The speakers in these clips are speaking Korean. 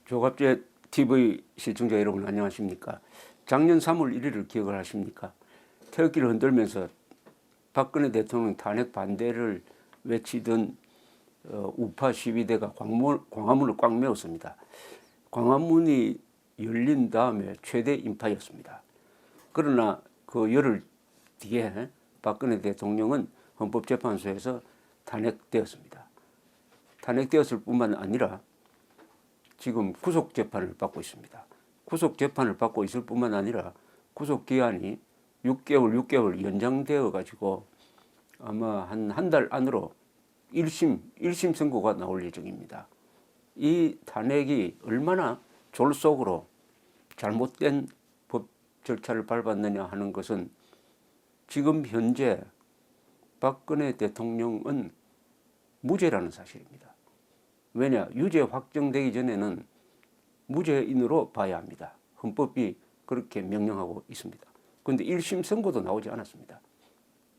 조갑제 TV 시청자 여러분 안녕하십니까? 작년 3월 1일을 기억을 하십니까? 태극기를 흔들면서 박근혜 대통령 탄핵 반대를 외치던 우파 시위대가 광화문을 꽉 메웠습니다. 광화문이 열린 다음에 최대 인파였습니다. 그러나 그 열흘 뒤에 박근혜 대통령은 헌법재판소에서 탄핵되었습니다. 탄핵되었을 뿐만 아니라 지금 구속재판을 받고 있습니다. 구속재판을 받고 있을 뿐만 아니라 구속기한이 6개월 연장되어 가지고 아마 한 달 안으로 1심 선고가 나올 예정입니다. 이 탄핵이 얼마나 졸속으로 잘못된 법 절차를 밟았느냐 하는 것은 지금 현재 박근혜 대통령은 무죄라는 사실입니다. 왜냐? 유죄 확정되기 전에는 무죄인으로 봐야 합니다. 헌법이 그렇게 명령하고 있습니다. 그런데 1심 선고도 나오지 않았습니다.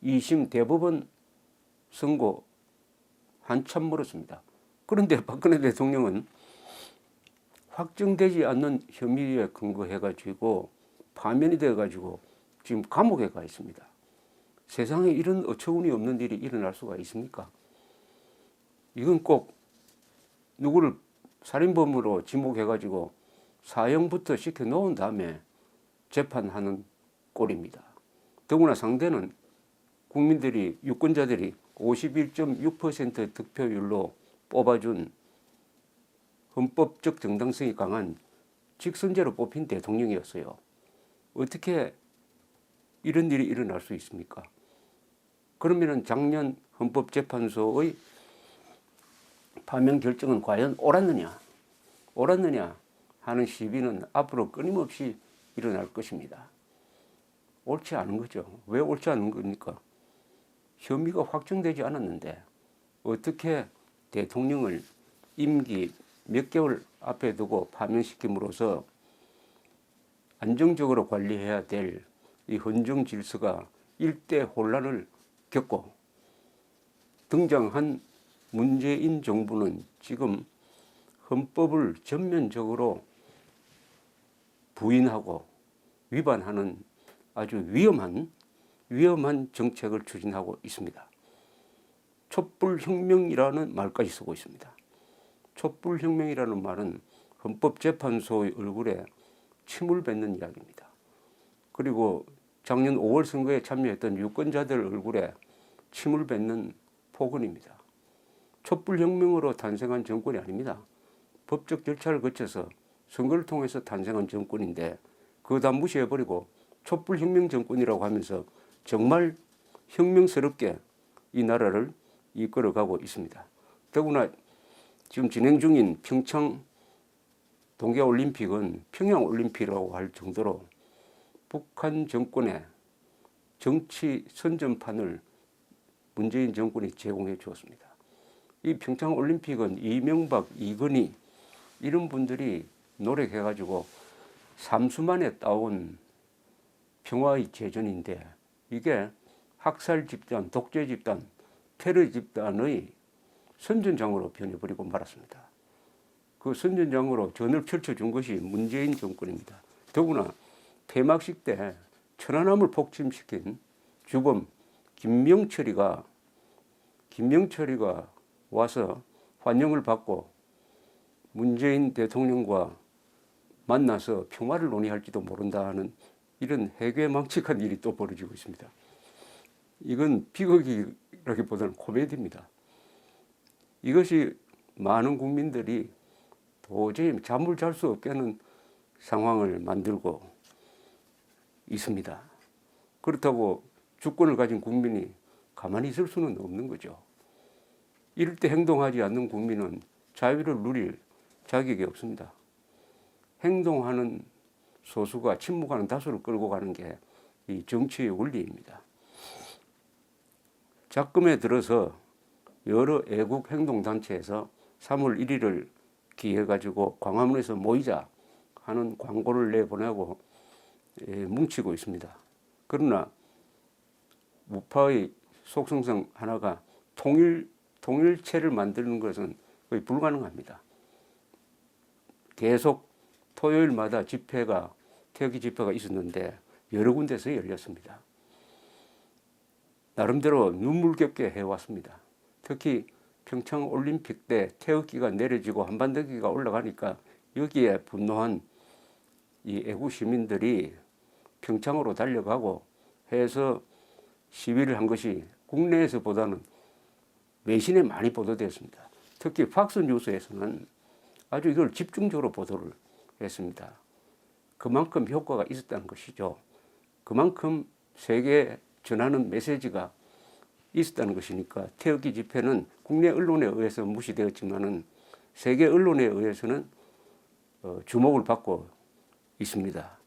2심 대법원 선고 한참 멀었습니다. 그런데 박근혜 대통령은 확정되지 않는 혐의에 근거해가지고 파면이 돼가지고 지금 감옥에 가 있습니다. 세상에 이런 어처구니 없는 일이 일어날 수가 있습니까? 이건 꼭 누구를 살인범으로 지목해가지고 사형부터 시켜놓은 다음에 재판하는 꼴입니다. 더구나 상대는 국민들이 유권자들이 51.6% 득표율로 뽑아준 헌법적 정당성이 강한 직선제로 뽑힌 대통령이었어요. 어떻게 이런 일이 일어날 수 있습니까? 그러면 작년 헌법재판소의 파면 결정은 과연 옳았느냐 하는 시비는 앞으로 끊임없이 일어날 것입니다. 옳지 않은 거죠. 왜 옳지 않은 겁니까? 혐의가 확정되지 않았는데 어떻게 대통령을 임기 몇 개월 앞에 두고 파면시킴으로써 안정적으로 관리해야 될 이 헌정 질서가 일대 혼란을 겪고 등장한 문재인 정부는 지금 헌법을 전면적으로 부인하고 위반하는 아주 위험한 정책을 추진하고 있습니다. 촛불혁명이라는 말까지 쓰고 있습니다. 촛불혁명이라는 말은 헌법재판소의 얼굴에 침을 뱉는 이야기입니다. 그리고 작년 5월 선거에 참여했던 유권자들 얼굴에 침을 뱉는 폭언입니다. 촛불혁명으로 탄생한 정권이 아닙니다. 법적 절차를 거쳐서 선거를 통해서 탄생한 정권인데 그거 다 무시해버리고 촛불혁명 정권이라고 하면서 정말 혁명스럽게 이 나라를 이끌어가고 있습니다. 더구나 지금 진행 중인 평창 동계올림픽은 평양올림픽이라고 할 정도로 북한 정권의 정치 선전판을 문재인 정권이 제공해 주었습니다. 이 평창올림픽은 이명박, 이건희 이런 분들이 노력해가지고 삼수 만에 따온 평화의 제전인데 이게 학살 집단, 독재 집단, 테러 집단의 선전장으로 변해버리고 말았습니다. 그 선전장으로 전을 펼쳐준 것이 문재인 정권입니다. 더구나 폐막식 때 천안함을 폭침시킨 주범 김명철이가 와서 환영을 받고 문재인 대통령과 만나서 평화를 논의할지도 모른다는 이런 해괴망측한 일이 또 벌어지고 있습니다. 이건 비극이라기보다는 코미디입니다. 이것이 많은 국민들이 도저히 잠을 잘 수 없게 하는 상황을 만들고 있습니다. 그렇다고 주권을 가진 국민이 가만히 있을 수는 없는 거죠. 이럴 때 행동하지 않는 국민은 자유를 누릴 자격이 없습니다. 행동하는 소수가 침묵하는 다수를 끌고 가는 게 이 정치의 원리입니다. 작금에 들어서 여러 애국 행동단체에서 3월 1일을 기해가지고 광화문에서 모이자 하는 광고를 내보내고 뭉치고 있습니다. 그러나 우파의 속성상 하나가 통일체를 만드는 것은 거의 불가능합니다. 계속 토요일마다 집회가 태극기 집회가 있었는데 여러 군데서 열렸습니다. 나름대로 눈물겹게 해왔습니다. 특히 평창 올림픽 때 태극기가 내려지고 한반도기가 올라가니까 여기에 분노한 이 애국 시민들이 평창으로 달려가고 해서 시위를 한 것이 국내에서보다는 외신에 많이 보도되었습니다. 특히 팍스뉴스에서는 아주 이걸 집중적으로 보도를 했습니다. 그만큼 효과가 있었다는 것이죠. 그만큼 세계에 전하는 메시지가 있었다는 것이니까 태극기 집회는 국내 언론에 의해서 무시되었지만은 세계 언론에 의해서는 주목을 받고 있습니다.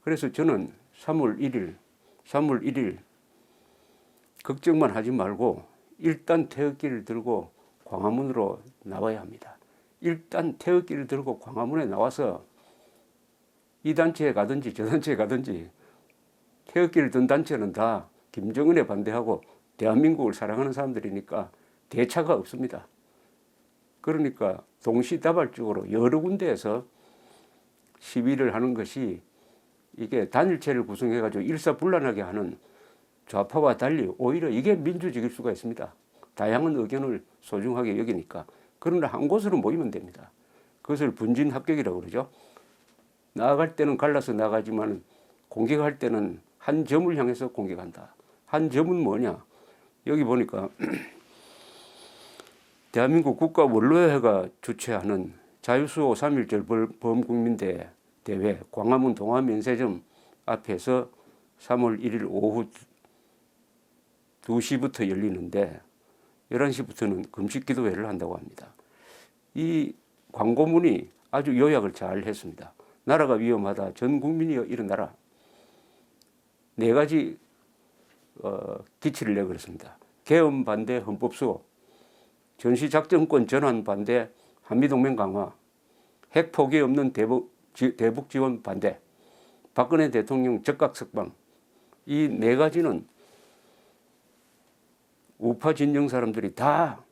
그래서 저는 3월 1일 걱정만 하지 말고 일단 태극기를 들고 광화문으로 나와야 합니다. 일단 태극기를 들고 광화문에 나와서 이 단체에 가든지 저 단체에 가든지 태극기를 든 단체는 다 김정은에 반대하고 대한민국을 사랑하는 사람들이니까 대차가 없습니다. 그러니까 동시다발적으로 여러 군데에서 시위를 하는 것이 이게 단일체를 구성해가지고 일사불란하게 하는 좌파와 달리 오히려 이게 민주적일 수가 있습니다. 다양한 의견을 소중하게 여기니까. 그러나 한 곳으로 모이면 됩니다. 그것을 분진합격이라고 그러죠. 나아갈 때는 갈라서 나가지만 공격할 때는 한 점을 향해서 공격한다. 한 점은 뭐냐? 여기 보니까 대한민국 국가원로회가 주최하는 자유수호 3.1절 범국민대회 대회 광화문 동아면세점 앞에서 3월 1일 오후 2시부터 열리는데 11시부터는 금식기도회를 한다고 합니다. 이 광고문이 아주 요약을 잘 했습니다. 나라가 위험하다. 전 국민이여 일어나라. 4가지 기치를 내걸었습니다. 계엄 반대 헌법 수호, 전시작전권 전환 반대 한미동맹 강화, 핵 포기 없는 대북 지원 반대, 박근혜 대통령 적각 석방. 이 4가지는 우파 진영 사람들이 다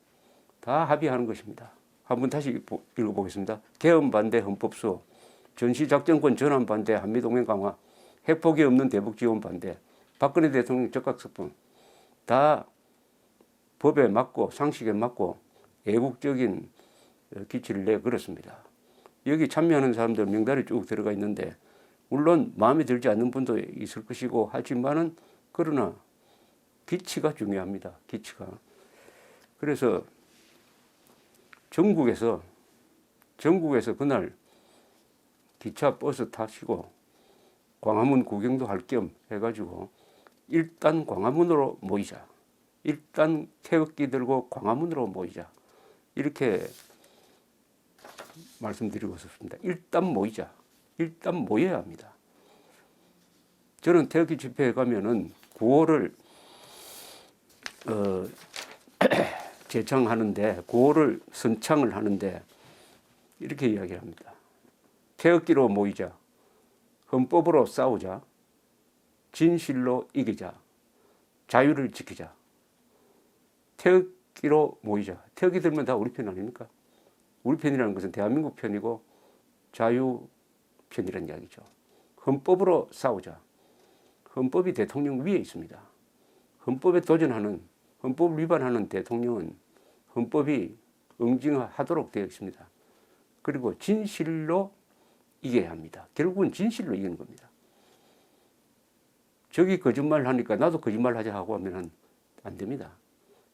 합의하는 것입니다. 한번 다시 읽어보겠습니다. 계엄 반대 헌법 수호, 전시작전권 전환 반대 한미동맹 강화, 핵 포기 없는 대북 지원 반대, 박근혜 대통령 적각 석방. 다 법에 맞고 상식에 맞고 애국적인 기치를 내걸었습니다. 여기 참여하는 사람들 명단이 쭉 들어가 있는데 물론 마음에 들지 않는 분도 있을 것이고 하지만은 그러나 기치가 중요합니다. 기치가. 그래서 전국에서 그날 기차 버스 타시고 광화문 구경도 할 겸 해가지고 일단 광화문으로 모이자. 일단 태극기 들고 광화문으로 모이자. 이렇게 말씀드리고 싶습니다. 일단 모이자. 일단 모여야 합니다. 저는 태극기 집회에 가면은 구호를 제창하는데 구호를 선창을 하는데 이렇게 이야기합니다. 태극기로 모이자. 헌법으로 싸우자. 진실로 이기자. 자유를 지키자. 태극기로 모이자. 태극기 들면 다 우리 편 아닙니까? 우리 편이라는 것은 대한민국 편이고 자유 편이라는 이야기죠. 헌법으로 싸우자. 헌법이 대통령 위에 있습니다. 헌법에 도전하는, 헌법을 위반하는 대통령은 헌법이 응징하도록 되어 있습니다. 그리고 진실로 이겨야 합니다. 결국은 진실로 이기는 겁니다. 저기 거짓말 하니까 나도 거짓말 하자 하고 하면 안 됩니다.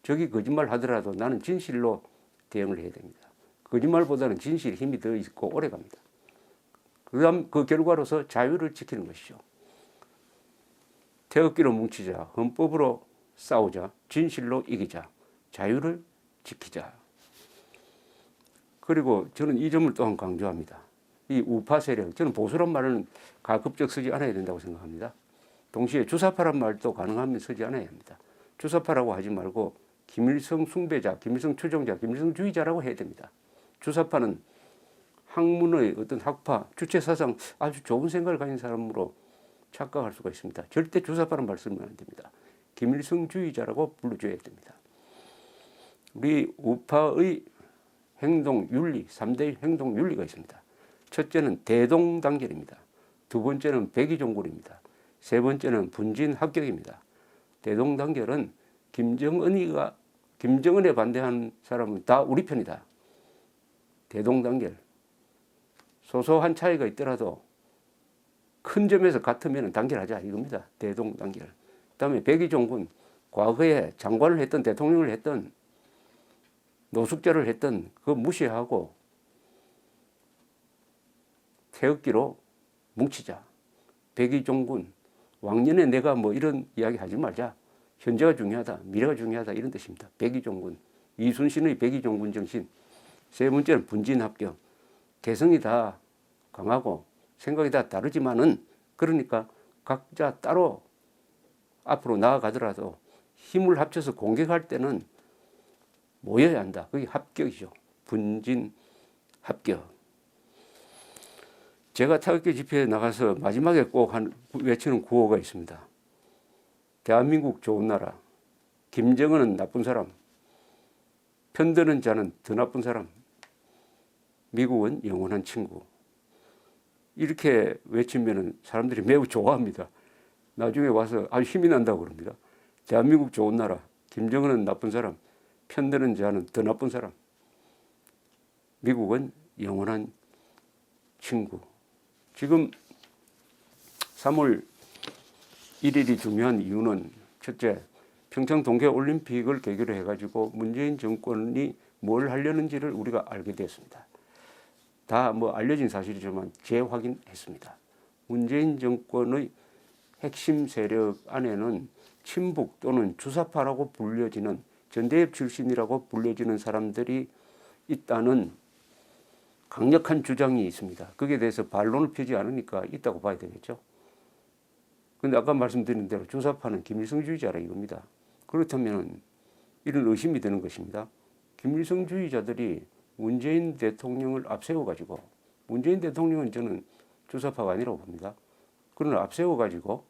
저기 거짓말 하더라도 나는 진실로 대응을 해야 됩니다. 거짓말보다는 진실이 힘이 더 있고 오래 갑니다. 그다음 그 결과로서 자유를 지키는 것이죠. 태극기로 뭉치자. 헌법으로 싸우자. 진실로 이기자. 자유를 지키자. 그리고 저는 이 점을 또한 강조합니다. 이 우파 세력, 저는 보수란 말은 가급적 쓰지 않아야 된다고 생각합니다. 동시에 주사파란 말도 가능하면 쓰지 않아야 합니다. 주사파라고 하지 말고 김일성 숭배자, 김일성 추종자, 김일성 주의자라고 해야 됩니다. 주사파는 학문의 어떤 학파, 주체사상 아주 좋은 생각을 가진 사람으로 착각할 수가 있습니다. 절대 주사파란 말 쓰면 안 됩니다. 김일성주의자라고 불러줘야 됩니다. 우리 우파의 행동 윤리, 3대 행동 윤리가 있습니다. 첫째는 대동단결입니다. 두 번째는 백의종군입니다. 세 번째는 분진합격입니다. 대동단결은 김정은에 반대하는 사람은 다 우리 편이다. 대동단결. 소소한 차이가 있더라도 큰 점에서 같으면 단결하자 이겁니다. 대동단결. 그다음에 백의종군. 과거에 장관을 했던 대통령을 했던 노숙자를 했던 그거 무시하고 태극기로 뭉치자. 백의종군. 왕년에 내가 뭐 이런 이야기 하지 말자. 현재가 중요하다. 미래가 중요하다. 이런 뜻입니다. 백의종군. 이순신의 백의종군 정신. 세 번째는 분진합격. 개성이 다 강하고 생각이 다 다르지만은 그러니까 각자 따로 앞으로 나아가더라도 힘을 합쳐서 공격할 때는 모여야 한다. 그게 합격이죠. 분진합격. 제가 태극기 집회에 나가서 마지막에 꼭 외치는 구호가 있습니다. 대한민국 좋은 나라. 김정은은 나쁜 사람. 편드는 자는 더 나쁜 사람. 미국은 영원한 친구. 이렇게 외치면 사람들이 매우 좋아합니다. 나중에 와서 아주 힘이 난다고 그럽니다. 대한민국 좋은 나라. 김정은은 나쁜 사람. 편드는 자는 더 나쁜 사람. 미국은 영원한 친구. 지금 3월 1일이 중요한 이유는 첫째, 평창 동계올림픽을 계기로 해가지고 문재인 정권이 뭘 하려는지를 우리가 알게 됐습니다. 다 뭐 알려진 사실이지만 재확인했습니다. 문재인 정권의 핵심 세력 안에는 친북 또는 주사파라고 불려지는 전대협 출신이라고 불려지는 사람들이 있다는 강력한 주장이 있습니다. 거기에 대해서 반론을 펴지 않으니까 있다고 봐야 되겠죠. 그런데 아까 말씀드린 대로 주사파는 김일성주의자라 이겁니다. 그렇다면 이런 의심이 드는 것입니다. 김일성주의자들이 문재인 대통령을 앞세워가지고, 문재인 대통령은 저는 주사파가 아니라고 봅니다. 그러나 앞세워가지고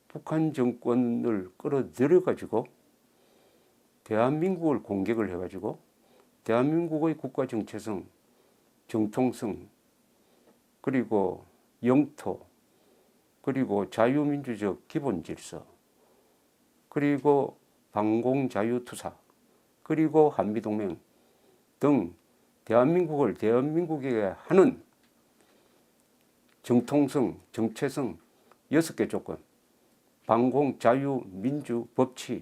북한 정권을 끌어들여가지고 대한민국을 공격을 해가지고 대한민국의 국가 정체성, 정통성, 그리고 영토, 그리고 자유민주적 기본 질서, 그리고 방공자유투사, 그리고 한미동맹 등 대한민국을 대한민국에게 하는 정통성, 정체성 6개 조건, 방공, 자유, 민주, 법치,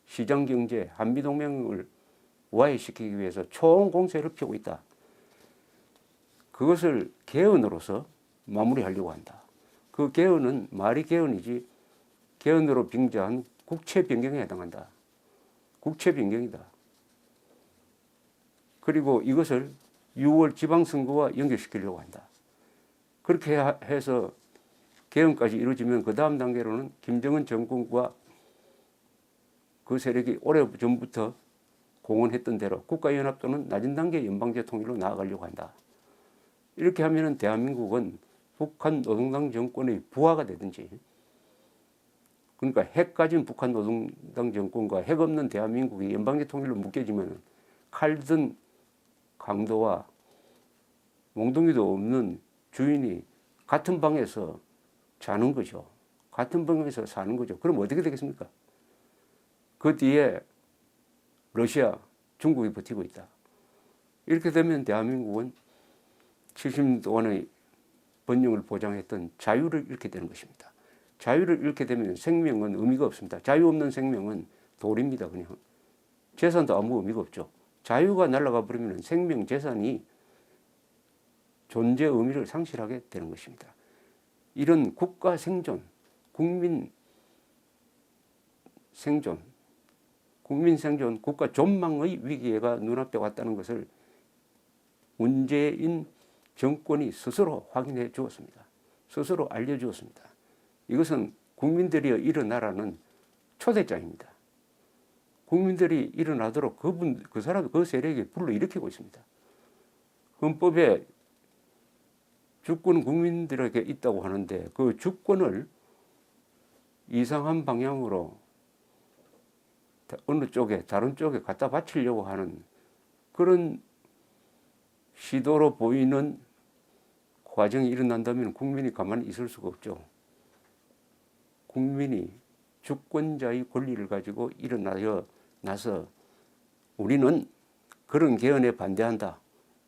시장경제, 한미동맹을 와해시키기 위해서 총공세를 펴고 있다. 그것을 개헌으로서 마무리하려고 한다. 그 개헌은 말이 개헌이지 개헌으로 빙자한 국채 변경에 해당한다. 국채 변경이다. 그리고 이것을 6월 지방선거와 연결시키려고 한다. 그렇게 해서 개헌까지 이루어지면 그 다음 단계로는 김정은 정권과 그 세력이 오래전부터 공언했던 대로 국가연합 또는 낮은 단계 연방제 통일로 나아가려고 한다. 이렇게 하면 대한민국은 북한 노동당 정권의 부하가 되든지, 그러니까 핵 가진 북한 노동당 정권과 핵 없는 대한민국이 연방제 통일로 묶여지면 칼든 강도와 몽둥이도 없는 주인이 같은 방에서 자는 거죠. 같은 방에서 사는 거죠. 그럼 어떻게 되겠습니까? 그 뒤에 러시아, 중국이 버티고 있다. 이렇게 되면 대한민국은 70년 동안의 번영을 보장했던 자유를 잃게 되는 것입니다. 자유를 잃게 되면 생명은 의미가 없습니다. 자유 없는 생명은 돌입니다. 그냥 재산도 아무 의미가 없죠. 자유가 날아가 버리면 생명, 재산이 존재 의미를 상실하게 되는 것입니다. 이런 국가 생존, 국민 생존, 국가 존망의 위기가 눈앞에 왔다는 것을 문재인 정권이 스스로 확인해 주었습니다. 스스로 알려주었습니다. 이것은 국민들이 일어나라는 초대장입니다. 국민들이 일어나도록 그 사람, 그 세력이 불러일으키고 있습니다. 헌법에 주권은 국민들에게 있다고 하는데 그 주권을 이상한 방향으로 어느 쪽에, 다른 쪽에 갖다 바치려고 하는 그런 시도로 보이는 과정이 일어난다면 국민이 가만히 있을 수가 없죠. 국민이 주권자의 권리를 가지고 나서 우리는 그런 개헌에 반대한다.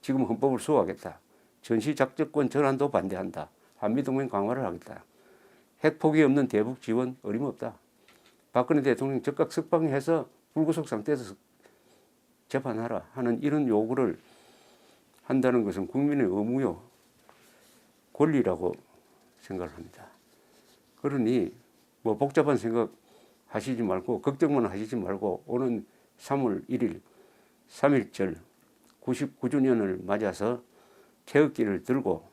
지금 헌법을 수호하겠다. 전시작전권 전환도 반대한다. 한미동맹 강화를 하겠다. 핵폭이 없는 대북 지원 어림없다. 박근혜 대통령 즉각 석방해서 불구속 상태에서 재판하라 하는 이런 요구를 한다는 것은 국민의 의무요, 권리라고 생각을 합니다. 그러니 뭐 복잡한 생각 하시지 말고 걱정만 하시지 말고 오는 3월 1일 3.1절 99주년을 맞아서 태극기를 들고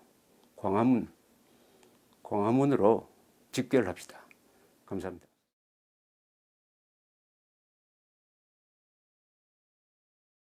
광화문으로 집결합시다. 감사합니다.